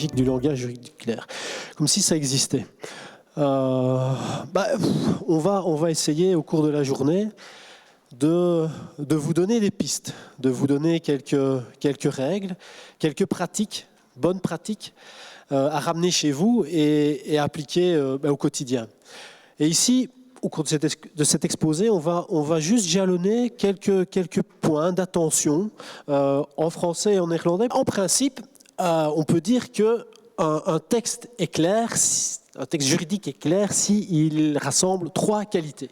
logique du langage juridique clair, comme si ça existait. On va essayer au cours de la journée de vous donner des pistes, de vous donner quelques règles, quelques pratiques, bonnes pratiques à ramener chez vous et à appliquer au quotidien. Et ici, au cours de cet exposé, on va juste jalonner quelques points d'attention en français et en néerlandais. En principe, on peut dire qu'un texte est clair, un texte juridique est clair s'il rassemble 3 qualités.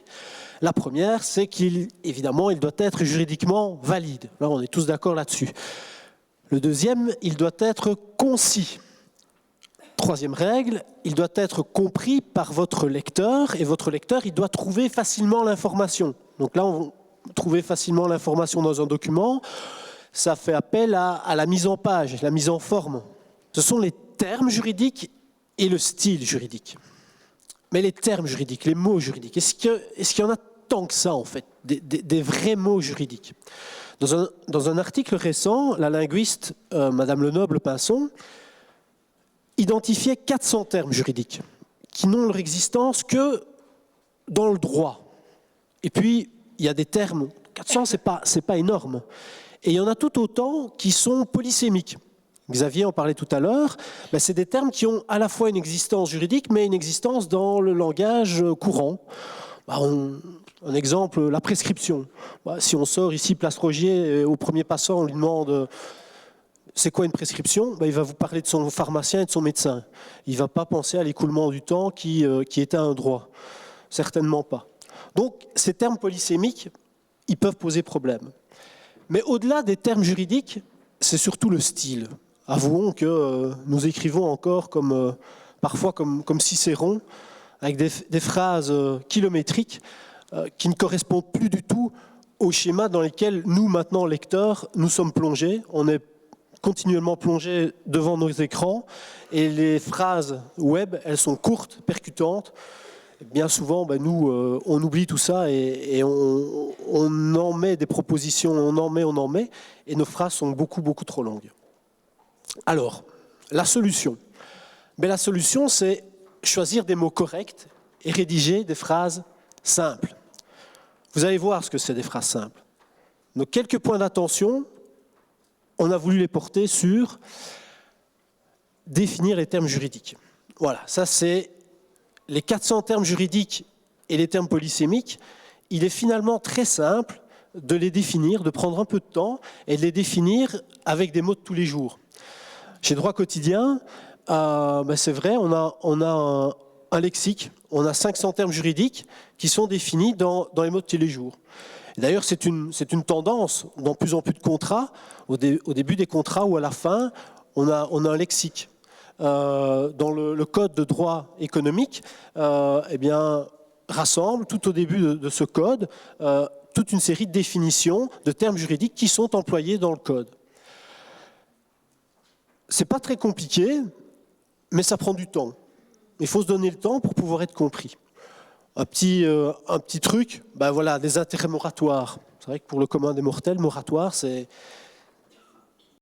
La première, c'est qu'évidemment, il doit être juridiquement valide. Là, on est tous d'accord là-dessus. Le deuxième, il doit être concis. Troisième règle, il doit être compris par votre lecteur, et votre lecteur, il doit trouver facilement l'information. Donc là, trouver facilement l'information dans un document, ça fait appel à la mise en page, la mise en forme. Ce sont les termes juridiques et le style juridique. Mais les termes juridiques, les mots juridiques, est-ce qu'il y en a tant que ça, en fait, des vrais mots juridiques? Dans un article récent, la linguiste Madame Lenoble-Pinson identifiait 400 termes juridiques qui n'ont leur existence que dans le droit. Et puis, il y a des termes, 400, c'est pas énorme. Et il y en a tout autant qui sont polysémiques. Xavier en parlait tout à l'heure, c'est des termes qui ont à la fois une existence juridique, mais une existence dans le langage courant. Un exemple, la prescription. Si on sort ici Place Rogier, au premier passant, on lui demande c'est quoi une prescription ? Il va vous parler de son pharmacien et de son médecin. Il ne va pas penser à l'écoulement du temps qui était un droit. Certainement pas. Donc, ces termes polysémiques, ils peuvent poser problème. Mais au-delà des termes juridiques, c'est surtout le style. Avouons que nous écrivons encore parfois comme Cicéron, avec des phrases kilométriques qui ne correspondent plus du tout au schéma dans lequel nous, maintenant, lecteurs, nous sommes plongés. On est continuellement plongés devant nos écrans et les phrases web, elles sont courtes, percutantes. Bien souvent, nous, on oublie tout ça et on en met des propositions, on en met, et nos phrases sont beaucoup, beaucoup trop longues. Alors, la solution. La solution, c'est choisir des mots corrects et rédiger des phrases simples. Vous allez voir ce que c'est des phrases simples. Donc, quelques points d'attention, on a voulu les porter sur définir les termes juridiques. Voilà, ça c'est les 400 termes juridiques et les termes polysémiques. Il est finalement très simple de les définir, de prendre un peu de temps et de les définir avec des mots de tous les jours. Chez Droit Quotidien, c'est vrai, on a un lexique, on a 500 termes juridiques qui sont définis dans les mots de tous les jours. D'ailleurs, c'est une tendance dans plus en plus de contrats, au début des contrats ou à la fin, on a un lexique. Dans le code de droit économique, rassemble tout au début de ce code toute une série de définitions de termes juridiques qui sont employés dans le code. C'est pas très compliqué, mais ça prend du temps. Il faut se donner le temps pour pouvoir être compris. Un petit truc, des intérêts moratoires. C'est vrai que pour le commun des mortels, moratoire, c'est